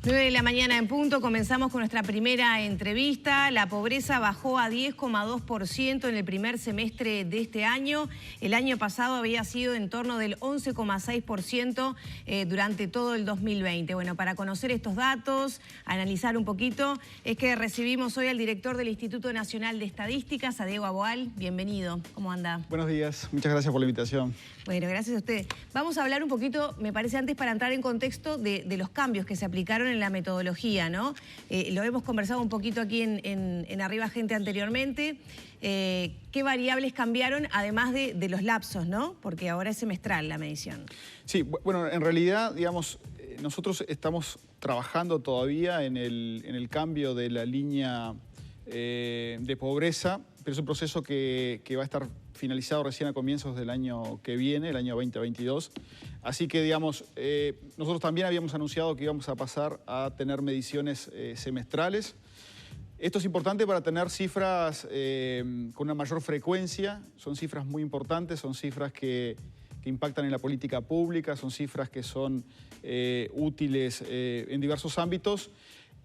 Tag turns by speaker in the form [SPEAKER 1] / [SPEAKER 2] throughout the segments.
[SPEAKER 1] 9 de la mañana en punto, comenzamos con nuestra primera entrevista. La pobreza bajó a 10,2% en el primer semestre de este año. El año pasado había sido en torno del 11,6% durante todo el 2020. Bueno, para conocer estos datos, analizar un poquito, es que recibimos hoy al director del Instituto Nacional de Estadísticas, a Diego Aboal. Bienvenido, ¿cómo anda?
[SPEAKER 2] Buenos días, muchas gracias por la invitación.
[SPEAKER 1] Bueno, gracias a usted. Vamos a hablar un poquito, me parece, antes para entrar en contexto de los cambios que se aplicaron en la metodología, ¿no? Lo hemos conversado un poquito aquí en Arriba Gente anteriormente. ¿Qué variables cambiaron, además de los lapsos, ¿no? Porque ahora es semestral la medición.
[SPEAKER 2] Sí, bueno, en realidad, digamos, nosotros estamos trabajando todavía en el cambio de la línea de pobreza, pero es un proceso que va a estar finalizado recién a comienzos del año que viene, el año 2022. Así que, digamos, nosotros también habíamos anunciado que íbamos a pasar a tener mediciones semestrales. Esto es importante para tener cifras con una mayor frecuencia. Son cifras muy importantes, son cifras que impactan en la política pública, son cifras que son útiles en diversos ámbitos.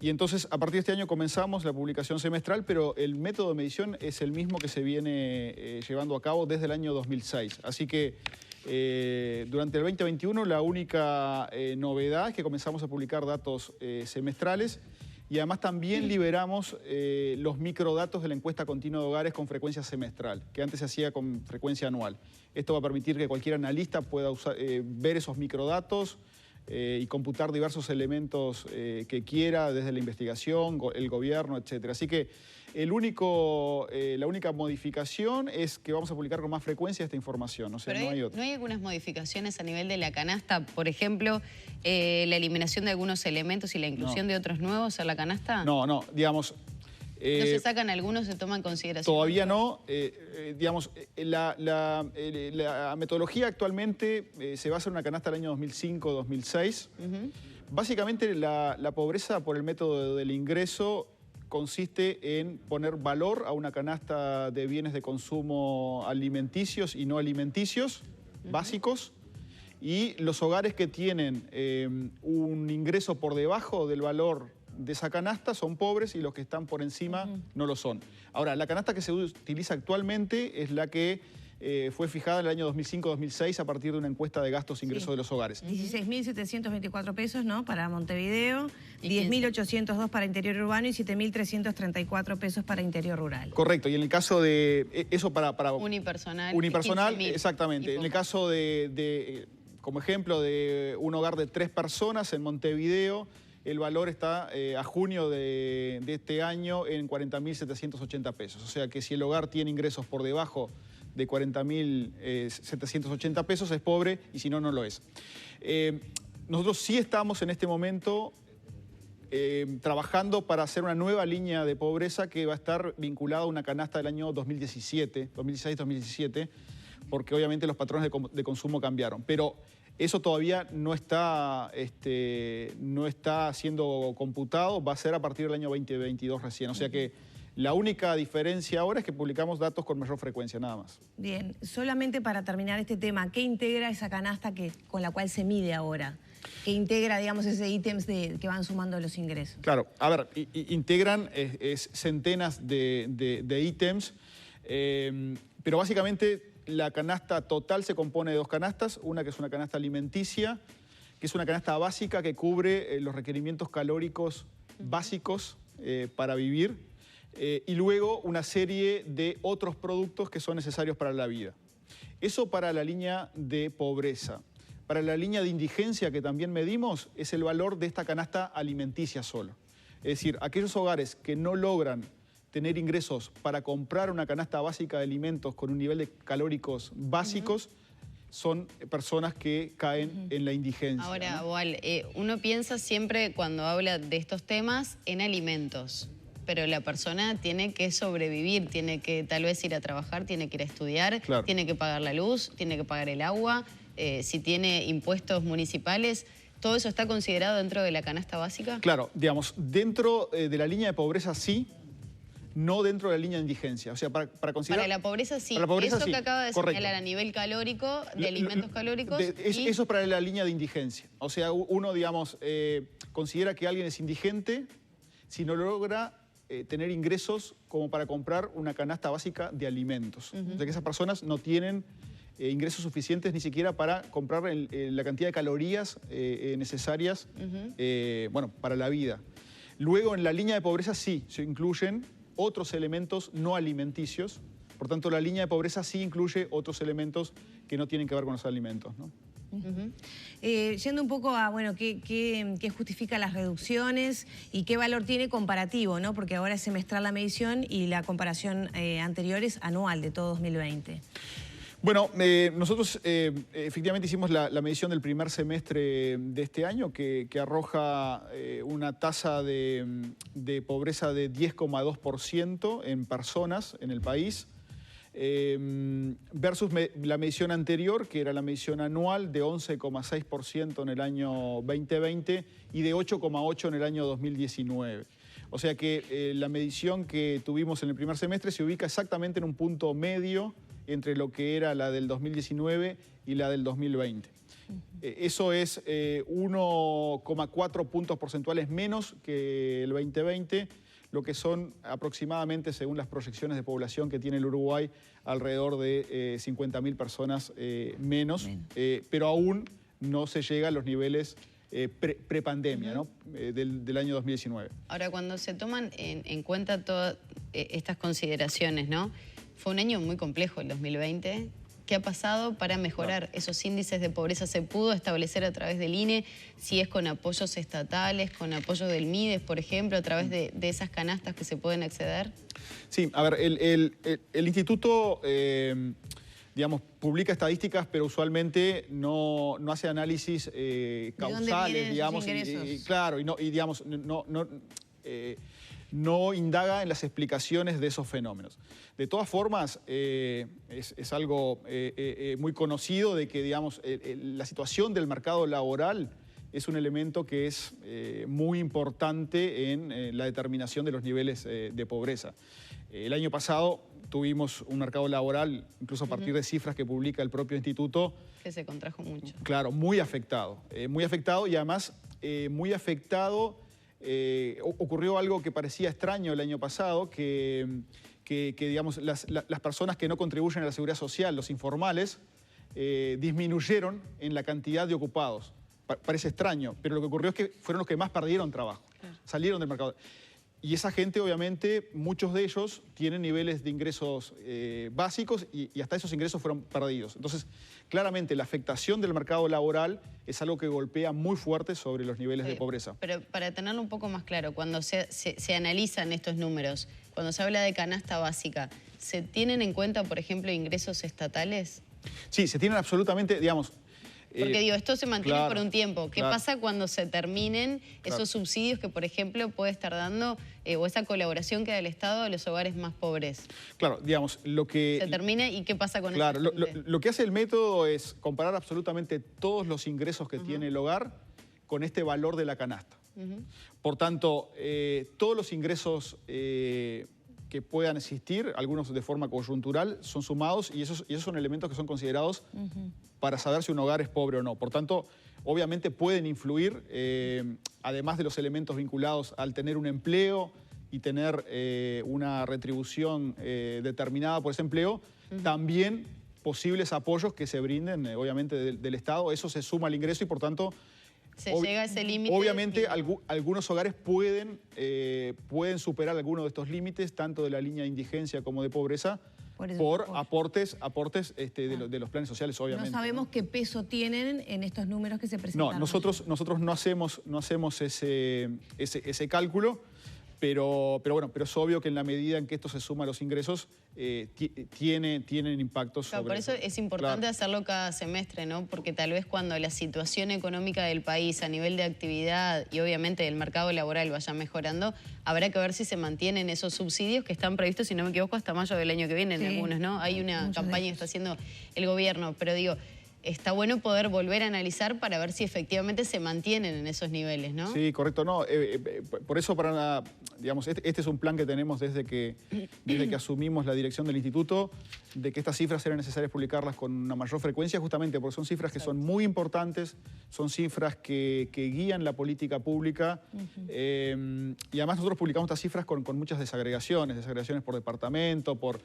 [SPEAKER 2] Y entonces, a partir de este año comenzamos la publicación semestral, pero el método de medición es el mismo que se viene llevando a cabo desde el año 2006. Así que durante el 2021 la única novedad es que comenzamos a publicar datos semestrales y además también liberamos los microdatos de la encuesta continua de hogares con frecuencia semestral, que antes se hacía con frecuencia anual. Esto va a permitir que cualquier analista pueda ver esos microdatos y computar diversos elementos que quiera desde la investigación, el gobierno, etc. Así que la única modificación es que vamos a publicar con más frecuencia esta información. O sea,
[SPEAKER 3] pero
[SPEAKER 2] no hay otra.
[SPEAKER 3] ¿No hay algunas modificaciones a nivel de la canasta? Por ejemplo, la eliminación de algunos elementos y la inclusión de otros nuevos a la canasta.
[SPEAKER 2] No, digamos...
[SPEAKER 3] ¿No se sacan algunos, se toman en consideración?
[SPEAKER 2] Todavía no. Digamos, la metodología actualmente se basa en una canasta del año 2005-2006. Básicamente la pobreza por el método del ingreso consiste en poner valor a una canasta de bienes de consumo alimenticios y no alimenticios, básicos, y los hogares que tienen un ingreso por debajo del valor de esa canasta son pobres y los que están por encima no lo son. Ahora, la canasta que se utiliza actualmente es la que fue fijada en el año 2005-2006 a partir de una encuesta de gastos e ingresos de los hogares.
[SPEAKER 1] 16.724 pesos, ¿no?, para Montevideo, 10.802 para interior urbano y 7.334 pesos para interior rural.
[SPEAKER 2] Correcto, y en el caso de... Eso para
[SPEAKER 3] unipersonal.
[SPEAKER 2] Unipersonal, exactamente. En el caso como ejemplo, de un hogar de 3 personas en Montevideo, el valor está a junio de este año en 40.780 pesos. O sea que si el hogar tiene ingresos por debajo de 40.780 pesos es pobre y si no, no lo es. Nosotros sí estamos en este momento trabajando para hacer una nueva línea de pobreza que va a estar vinculada a una canasta del año 2016-2017, porque obviamente los patrones de consumo cambiaron. Pero eso todavía no está siendo computado, va a ser a partir del año 2022 recién. O sea que la única diferencia ahora es que publicamos datos con mayor frecuencia, nada más.
[SPEAKER 1] Bien, solamente para terminar este tema, ¿qué integra esa canasta con la cual se mide ahora? ¿Qué integra, digamos, ese ítems que van sumando los ingresos?
[SPEAKER 2] Claro, a ver, integran centenas de ítems, pero básicamente la canasta total se compone de 2 canastas, una que es una canasta alimenticia, que es una canasta básica que cubre los requerimientos calóricos básicos para vivir, y luego una serie de otros productos que son necesarios para la vida. Eso para la línea de pobreza. Para la línea de indigencia que también medimos es el valor de esta canasta alimenticia solo. Es decir, aquellos hogares que no logran tener ingresos para comprar una canasta básica de alimentos con un nivel de calóricos básicos, son personas que caen en la indigencia.
[SPEAKER 3] Ahora,
[SPEAKER 2] ¿no?
[SPEAKER 3] Aboal, uno piensa siempre cuando habla de estos temas en alimentos, pero la persona tiene que sobrevivir, tiene que tal vez ir a trabajar, tiene que ir a estudiar,
[SPEAKER 2] claro,
[SPEAKER 3] tiene que pagar la luz, tiene que pagar el agua, si tiene impuestos municipales. ¿Todo eso está considerado dentro de la canasta básica?
[SPEAKER 2] Claro, digamos, dentro de la línea de pobreza sí. no dentro de la línea de indigencia. O sea, para considerar...
[SPEAKER 3] Para la pobreza sí.
[SPEAKER 2] Para la pobreza,
[SPEAKER 3] eso
[SPEAKER 2] sí.
[SPEAKER 3] que acaba de
[SPEAKER 2] Correcto.
[SPEAKER 3] señalar a nivel calórico, de alimentos calóricos.
[SPEAKER 2] Eso es para la línea de indigencia. O sea, uno, digamos, considera que alguien es indigente si no logra tener ingresos como para comprar una canasta básica de alimentos. O sea, que esas personas no tienen ingresos suficientes ni siquiera para comprar la cantidad de calorías necesarias bueno, para la vida. Luego, en la línea de pobreza sí se incluyen otros elementos no alimenticios. Por tanto, la línea de pobreza sí incluye otros elementos que no tienen que ver con los alimentos, ¿no?
[SPEAKER 1] Yendo un poco a, bueno, ¿qué justifica las reducciones y qué valor tiene comparativo, ¿no? Porque ahora es semestral la medición y la comparación anterior es anual de todo 2020.
[SPEAKER 2] Bueno, nosotros efectivamente hicimos la medición del primer semestre de este año que arroja una tasa de pobreza de 10,2% en personas en el país, versus la medición anterior, que era la medición anual de 11,6% en el año 2020 y de 8,8% en el año 2019. O sea que la medición que tuvimos en el primer semestre se ubica exactamente en un punto medio entre lo que era la del 2019 y la del 2020. Eso es 1,4 puntos porcentuales menos que el 2020, lo que son aproximadamente, según las proyecciones de población que tiene el Uruguay, alrededor de 50.000 personas menos, pero aún no se llega a los niveles prepandemia, ¿no? del año 2019.
[SPEAKER 3] Ahora, cuando se toman en cuenta todas estas consideraciones, ¿no? Fue un año muy complejo el 2020. ¿Qué ha pasado para mejorar esos índices de pobreza? ¿Se pudo establecer a través del INE? Si es con apoyos estatales, con apoyos del MIDES, por ejemplo, a través de esas canastas que se pueden acceder.
[SPEAKER 2] Sí, a ver, el instituto, digamos, publica estadísticas, pero usualmente no hace análisis causales, digamos. Claro, y digamos, no indaga en las explicaciones de esos fenómenos. De todas formas, es algo muy conocido de que, digamos, la situación del mercado laboral es un elemento que es muy importante en la determinación de los niveles de pobreza. El año pasado tuvimos un mercado laboral, incluso a partir de cifras que publica el propio instituto,
[SPEAKER 3] que se contrajo mucho.
[SPEAKER 2] Claro, muy afectado y además muy afectado. Ocurrió algo que parecía extraño el año pasado, que digamos, las personas que no contribuyen a la seguridad social, los informales, disminuyeron en la cantidad de ocupados. Parece extraño, pero lo que ocurrió es que fueron los que más perdieron trabajo, salieron del mercado. Y esa gente, obviamente, muchos de ellos tienen niveles de ingresos básicos y hasta esos ingresos fueron perdidos. Entonces, claramente, la afectación del mercado laboral es algo que golpea muy fuerte sobre los niveles de pobreza.
[SPEAKER 3] Pero para tenerlo un poco más claro, cuando se analizan estos números, cuando se habla de canasta básica, ¿se tienen en cuenta, por ejemplo, ingresos estatales?
[SPEAKER 2] Sí, se tienen absolutamente, digamos...
[SPEAKER 3] Porque digo, esto se mantiene por un tiempo. ¿Qué pasa cuando se terminen esos subsidios que, por ejemplo, puede estar dando o esa colaboración que da el Estado a los hogares más pobres?
[SPEAKER 2] Claro, digamos, lo que...
[SPEAKER 3] Se termina y ¿qué pasa con eso?
[SPEAKER 2] Claro, lo que hace el método es comparar absolutamente todos los ingresos que tiene el hogar con este valor de la canasta. Por tanto, todos los ingresos que puedan existir, algunos de forma coyuntural, son sumados y esos son elementos que son considerados para saber si un hogar es pobre o no. Por tanto, obviamente pueden influir, además de los elementos vinculados al tener un empleo y tener una retribución determinada por ese empleo, también posibles apoyos que se brinden, obviamente, del Estado. Eso se suma al ingreso y, por tanto...
[SPEAKER 3] Se llega a ese límite.
[SPEAKER 2] Obviamente, algunos hogares pueden superar algunos de estos límites, tanto de la línea de indigencia como de pobreza, por aportes de los planes sociales, obviamente.
[SPEAKER 1] No sabemos qué peso tienen en estos números que se presentan.
[SPEAKER 2] No, nosotros no hacemos ese cálculo, pero es obvio que en la medida en que esto se suma a los ingresos, tienen impactos sobre...
[SPEAKER 3] Por eso es importante hacerlo cada semestre, ¿no? Porque tal vez cuando la situación económica del país a nivel de actividad y obviamente el mercado laboral vaya mejorando, habrá que ver si se mantienen esos subsidios que están previstos, si no me equivoco, hasta mayo del año que viene en algunos, ¿no? Hay una campaña que está haciendo el gobierno, pero digo... Está bueno poder volver a analizar para ver si efectivamente se mantienen en esos niveles, ¿no?
[SPEAKER 2] Sí, correcto. No, por eso, digamos, este es un plan que tenemos desde que asumimos la dirección del instituto, de que estas cifras eran necesarias publicarlas con una mayor frecuencia, justamente porque son cifras que son muy importantes, son cifras que guían la política pública, y además nosotros publicamos estas cifras con muchas desagregaciones por departamento, por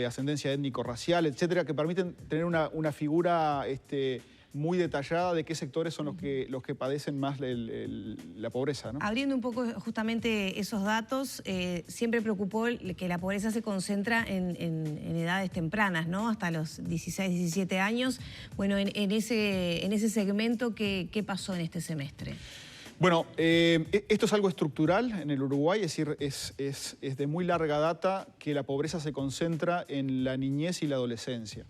[SPEAKER 2] ascendencia étnico-racial, etcétera, que permiten tener una figura muy detallada de qué sectores son los que padecen más la pobreza, ¿no?
[SPEAKER 1] Abriendo un poco justamente esos datos, siempre preocupó que la pobreza se concentra en edades tempranas, ¿no? Hasta los 16, 17 años. Bueno, en ese segmento, ¿qué pasó en este semestre?
[SPEAKER 2] Bueno, esto es algo estructural en el Uruguay, es decir, es de muy larga data que la pobreza se concentra en la niñez y la adolescencia.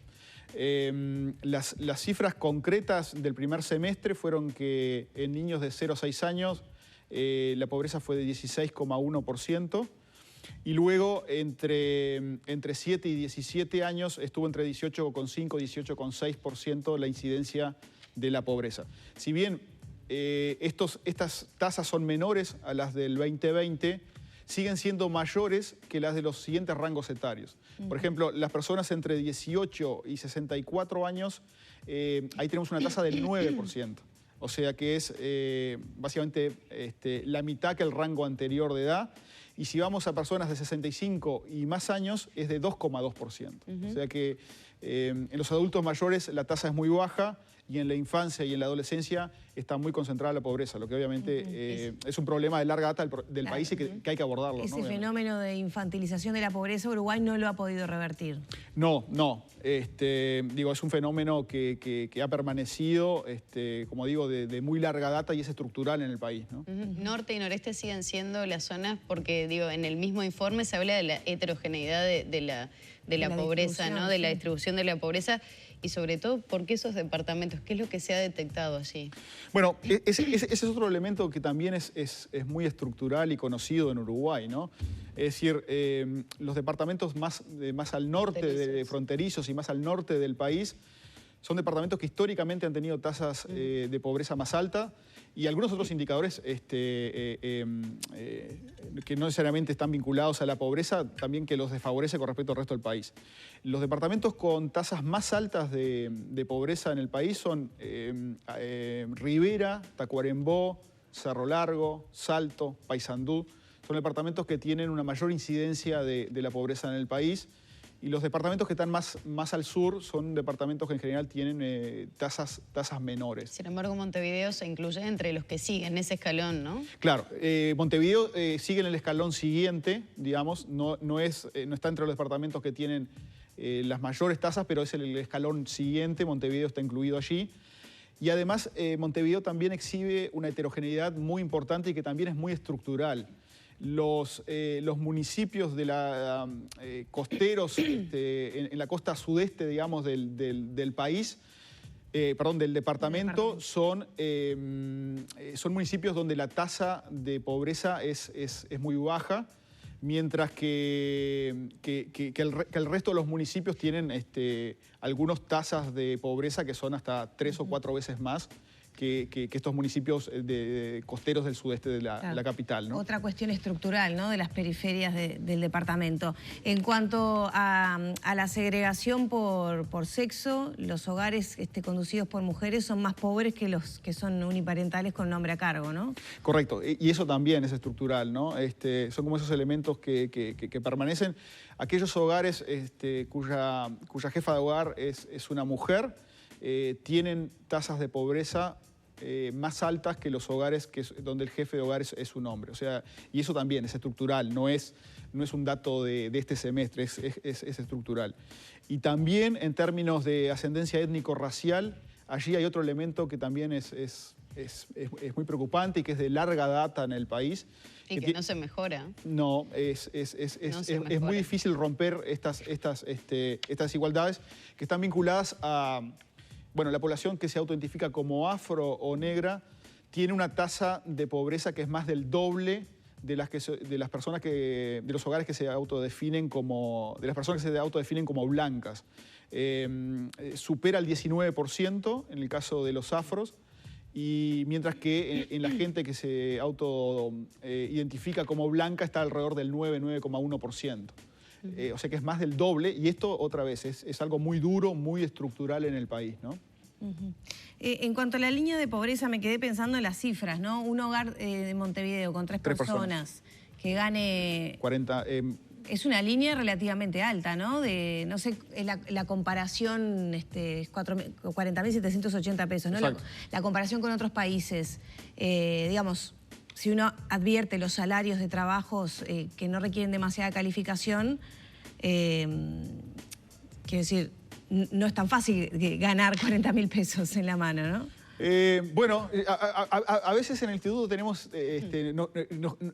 [SPEAKER 2] Las cifras concretas del primer semestre fueron que en niños de 0 a 6 años la pobreza fue de 16,1%, y luego entre 7 y 17 años estuvo entre 18,5 y 18,6% la incidencia de la pobreza. Si bien estas tasas son menores a las del 2020, siguen siendo mayores que las de los siguientes rangos etarios. Por ejemplo, las personas entre 18 y 64 años, ahí tenemos una tasa del 9%. O sea que es básicamente la mitad que el rango anterior de edad. Y si vamos a personas de 65 y más años, es de 2,2%. O sea que en los adultos mayores la tasa es muy baja, y en la infancia y en la adolescencia está muy concentrada la pobreza, lo que obviamente es un problema de larga data del país y que hay que abordarlo,
[SPEAKER 1] Ese
[SPEAKER 2] ¿no?
[SPEAKER 1] fenómeno de infantilización de la pobreza, Uruguay no lo ha podido revertir.
[SPEAKER 2] No. Digo, es un fenómeno que ha permanecido, como digo, de muy larga data, y es estructural en el país, ¿no?
[SPEAKER 3] Norte y noreste siguen siendo las zonas, porque digo, en el mismo informe se habla de la heterogeneidad de la pobreza, ¿no? De la distribución de la pobreza. Y sobre todo, ¿por qué esos departamentos? ¿Qué es lo que se ha detectado allí?
[SPEAKER 2] Bueno, ese es otro elemento que también es muy estructural y conocido en Uruguay, ¿no? Es decir, los departamentos más al norte, fronterizos y más al norte del país, son departamentos que históricamente han tenido tasas de pobreza más alta, y algunos otros indicadores que no necesariamente están vinculados a la pobreza, también que los desfavorece con respecto al resto del país. Los departamentos con tasas más altas de pobreza en el país son Rivera, Tacuarembó, Cerro Largo, Salto, Paysandú. Son departamentos que tienen una mayor incidencia de la pobreza en el país. Y los departamentos que están más al sur son departamentos que en general tienen tasas menores.
[SPEAKER 3] Sin embargo, Montevideo se incluye entre los que siguen ese escalón, ¿no?
[SPEAKER 2] Claro, Montevideo sigue en el escalón siguiente, digamos, no está entre los departamentos que tienen las mayores tasas, pero es el escalón siguiente, Montevideo está incluido allí. Y además, Montevideo también exhibe una heterogeneidad muy importante y que también es muy estructural. Los municipios de la costeros en la costa sudeste, digamos, del país, del departamento, son municipios donde la tasa de pobreza es muy baja, mientras que el resto de los municipios tienen algunas tasas de pobreza que son hasta 3 o 4 veces más que estos municipios costeros del sudeste de la capital, ¿no?
[SPEAKER 1] Otra cuestión estructural, ¿no?, de las periferias del departamento. En cuanto a la segregación por sexo, los hogares conducidos por mujeres son más pobres que los que son uniparentales con nombre a cargo, ¿no?
[SPEAKER 2] Correcto, y eso también es estructural, ¿no? Son como esos elementos que permanecen. Aquellos hogares cuya jefa de hogar es una mujer, tienen tasas de pobreza más altas que los hogares donde el jefe de hogar es un hombre. O sea, y eso también es estructural, no es un dato de este semestre, es estructural. Y también en términos de ascendencia étnico-racial, allí hay otro elemento que también es muy preocupante y que es de larga data en el país.
[SPEAKER 3] Y que no se mejora.
[SPEAKER 2] No, es muy difícil romper estas desigualdades que están vinculadas a... Bueno, la población que se autoidentifica como afro o negra tiene una tasa de pobreza que es más del doble de los hogares que se autodefinen como... de las personas que se autodefinen como blancas. Supera el 19% en el caso de los afros y mientras que en la gente que se auto-identifica como blanca está alrededor del 9,1%. O sea que es más del doble, y esto otra vez es algo muy duro, muy estructural en el país, ¿no?
[SPEAKER 1] En cuanto a la línea de pobreza, me quedé pensando en las cifras, ¿no? Un hogar de Montevideo con tres personas que gane...
[SPEAKER 2] 40...
[SPEAKER 1] es una línea relativamente alta, ¿no? No sé, la comparación es 40.780 pesos, ¿no? La comparación con otros países, digamos, si uno advierte los salarios de trabajos que no requieren demasiada calificación, quiero decir, no es tan fácil ganar 40.000 pesos en la mano, ¿no?
[SPEAKER 2] Bueno, a veces en el instituto tenemos,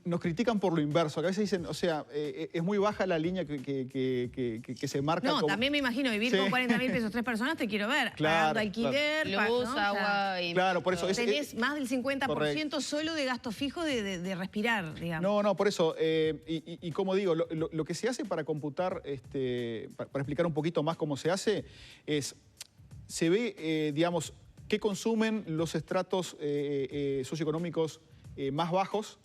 [SPEAKER 2] nos critican por lo inverso. A veces dicen, o sea, es muy baja la línea que se marca.
[SPEAKER 1] No, también me imagino vivir con 40.000 pesos, 3 personas, te quiero ver.
[SPEAKER 2] Claro,
[SPEAKER 1] pagando alquiler,
[SPEAKER 3] luz, agua y...
[SPEAKER 2] Claro, por eso.
[SPEAKER 1] Tenés más del 50% solo de gasto fijo de respirar, digamos.
[SPEAKER 2] No, por eso. Y como digo, lo que se hace para computar, para explicar un poquito más cómo se hace, se ve, digamos, qué consumen los estratos socioeconómicos más bajos.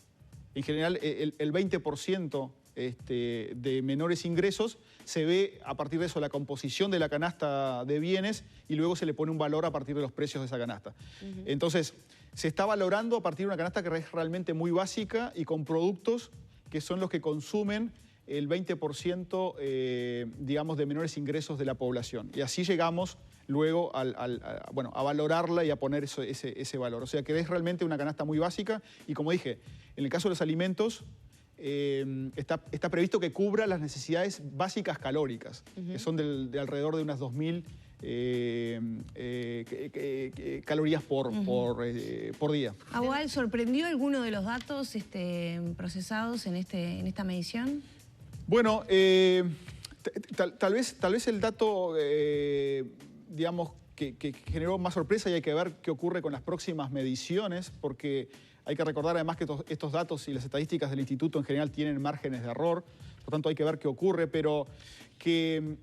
[SPEAKER 2] En general, el 20% de menores ingresos se ve a partir de eso la composición de la canasta de bienes y luego se le pone un valor a partir de los precios de esa canasta. Entonces, se está valorando a partir de una canasta que es realmente muy básica y con productos que son los que consumen el 20%, digamos, de menores ingresos de la población. Y así llegamos luego a valorarla y a poner ese valor. O sea que es realmente una canasta muy básica y, como dije, en el caso de los alimentos está previsto que cubra las necesidades básicas calóricas, que son de alrededor de unas 2.000 calorías por día.
[SPEAKER 1] Agual, ¿sorprendió alguno de los datos procesados en esta medición?
[SPEAKER 2] Bueno, tal vez el dato, digamos, que generó más sorpresa, y hay que ver qué ocurre con las próximas mediciones, porque hay que recordar además que estos datos y las estadísticas del instituto en general tienen márgenes de error, por tanto hay que ver qué ocurre, pero que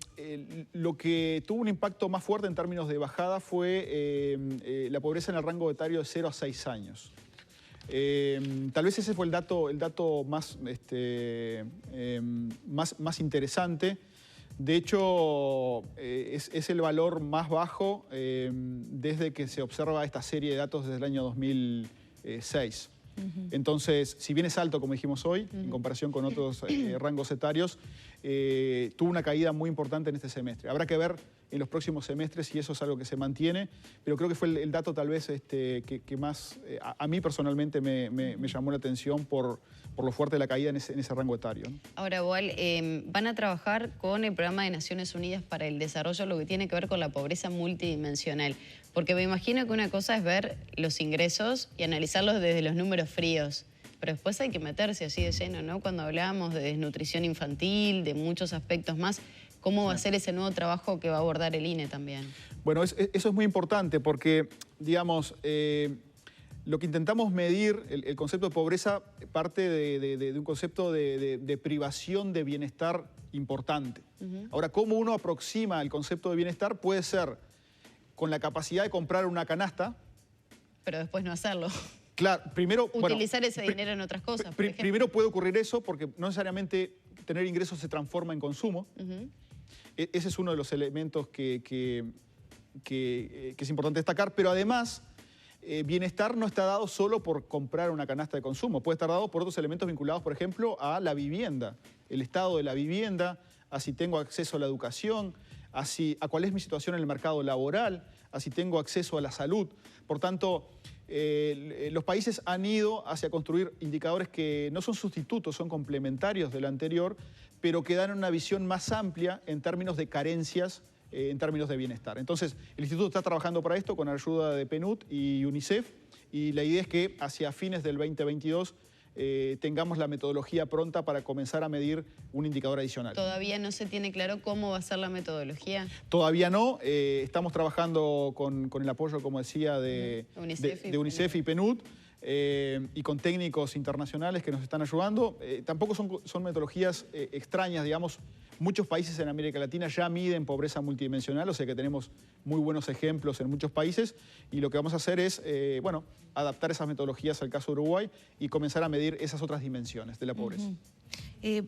[SPEAKER 2] lo que tuvo un impacto más fuerte en términos de bajada fue la pobreza en el rango etario de 0 a 6 años. Tal vez ese fue el dato más interesante. De hecho, es el valor más bajo desde que se observa esta serie de datos desde el año 2006. Entonces, si bien es alto, como dijimos hoy, en comparación con otros rangos etarios, tuvo una caída muy importante en este semestre. Habrá que ver en los próximos semestres si eso es algo que se mantiene, pero creo que fue el dato tal vez que más, a mí personalmente me llamó la atención por lo fuerte de la caída en ese rango etario, ¿no?
[SPEAKER 3] Ahora, igual, van a trabajar con el Programa de Naciones Unidas para el Desarrollo, lo que tiene que ver con la pobreza multidimensional. Porque me imagino que una cosa es ver los ingresos y analizarlos desde los números fríos, pero después hay que meterse así de lleno, ¿no? Cuando hablábamos de desnutrición infantil, de muchos aspectos más, ¿cómo va a ser ese nuevo trabajo que va a abordar el INE también?
[SPEAKER 2] Bueno, eso es muy importante porque, digamos, lo que intentamos medir, el concepto de pobreza, parte de un concepto de privación de bienestar importante. Ahora, ¿cómo uno aproxima el concepto de bienestar? Puede ser con la capacidad de comprar una canasta.
[SPEAKER 3] Pero después no hacerlo.
[SPEAKER 2] Claro, primero...
[SPEAKER 3] Utilizar ese dinero en otras cosas, por ejemplo. Primero
[SPEAKER 2] puede ocurrir eso porque no necesariamente tener ingresos se transforma en consumo. Ese es uno de los elementos que es importante destacar, pero además... bienestar no está dado solo por comprar una canasta de consumo, puede estar dado por otros elementos vinculados, por ejemplo, a la vivienda, el estado de la vivienda, a si tengo acceso a la educación, a cuál es mi situación en el mercado laboral, a si tengo acceso a la salud. Por tanto, los países han ido hacia construir indicadores que no son sustitutos, son complementarios de lo anterior, pero que dan una visión más amplia en términos de carencias, en términos de bienestar. Entonces, el Instituto está trabajando para esto con ayuda de PNUD y UNICEF, y la idea es que hacia fines del 2022 tengamos la metodología pronta para comenzar a medir un indicador adicional.
[SPEAKER 3] ¿Todavía no se tiene claro cómo va a ser la metodología?
[SPEAKER 2] Todavía no. Estamos trabajando con el apoyo, como decía, de UNICEF y PNUD. y con técnicos internacionales que nos están ayudando. Tampoco son metodologías extrañas, digamos. Muchos países en América Latina ya miden pobreza multidimensional, o sea que tenemos muy buenos ejemplos en muchos países, y lo que vamos a hacer es, bueno, adaptar esas metodologías al caso de Uruguay y comenzar a medir esas otras dimensiones de la pobreza.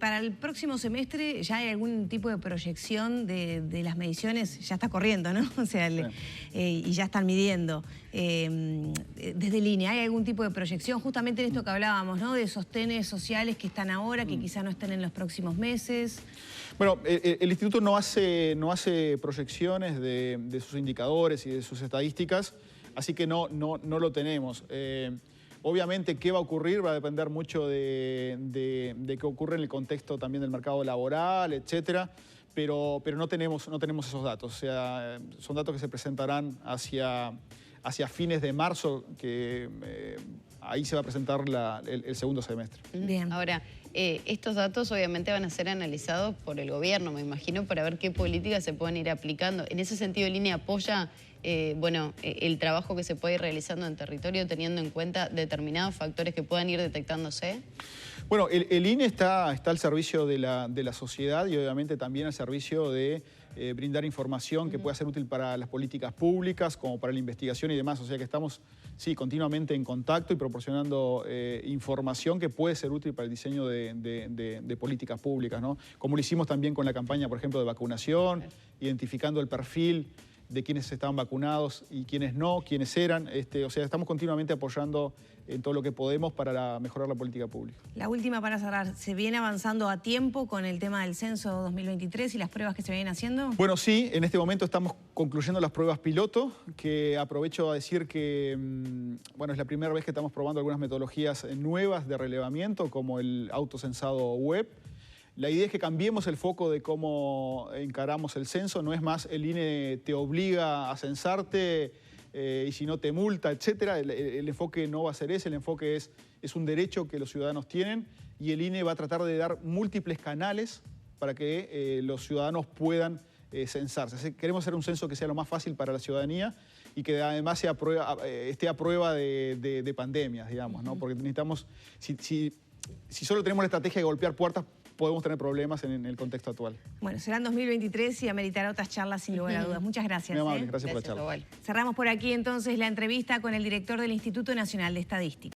[SPEAKER 1] Para el próximo semestre, ¿ya hay algún tipo de proyección de las mediciones? Ya está corriendo, ¿no? O sea, y ya están midiendo. Desde el INE, ¿hay algún tipo de proyección? Justamente en esto que hablábamos, ¿no? De sostenes sociales que están ahora, que quizá no estén en los próximos meses.
[SPEAKER 2] Bueno, el Instituto no hace proyecciones de sus indicadores y de sus estadísticas, así que no lo tenemos. Obviamente, qué va a ocurrir va a depender mucho de qué ocurre en el contexto también del mercado laboral, etcétera, pero no tenemos esos datos. O sea, son datos que se presentarán hacia fines de marzo, que ahí se va a presentar el segundo semestre.
[SPEAKER 1] Bien.
[SPEAKER 3] Ahora, estos datos obviamente van a ser analizados por el gobierno, me imagino, para ver qué políticas se pueden ir aplicando. En ese sentido, el INE apoya el trabajo que se puede ir realizando en territorio, teniendo en cuenta determinados factores que puedan ir detectándose.
[SPEAKER 2] Bueno, el INE está al servicio de la sociedad y obviamente también al servicio de brindar información que pueda ser útil para las políticas públicas, como para la investigación y demás. O sea que estamos, sí, continuamente en contacto y proporcionando información que puede ser útil para el diseño de políticas públicas, ¿no? Como lo hicimos también con la campaña, por ejemplo, de vacunación, identificando el perfil de quienes estaban vacunados y quienes no, quiénes eran. O sea, estamos continuamente apoyando en todo lo que podemos para mejorar la política pública.
[SPEAKER 1] La última para cerrar, ¿se viene avanzando a tiempo con el tema del censo 2023 y las pruebas que se vienen haciendo?
[SPEAKER 2] Bueno, sí, en este momento estamos concluyendo las pruebas piloto, que aprovecho a decir que, bueno, es la primera vez que estamos probando algunas metodologías nuevas de relevamiento, como el autocensado web. La idea es que cambiemos el foco de cómo encaramos el censo. No es más el INE te obliga a censarte y si no te multa, etcétera. El enfoque no va a ser ese, el enfoque es un derecho que los ciudadanos tienen y el INE va a tratar de dar múltiples canales para que los ciudadanos puedan censarse. Así que queremos hacer un censo que sea lo más fácil para la ciudadanía y que además esté a prueba de pandemias, digamos, ¿no? Porque necesitamos, si solo tenemos la estrategia de golpear puertas, podemos tener problemas en el contexto actual.
[SPEAKER 1] Bueno, será en 2023 y ameritará otras charlas sin lugar a dudas. Muchas gracias.
[SPEAKER 2] Muy amable, gracias por la charla.
[SPEAKER 1] Cerramos por aquí entonces la entrevista con el director del Instituto Nacional de Estadística.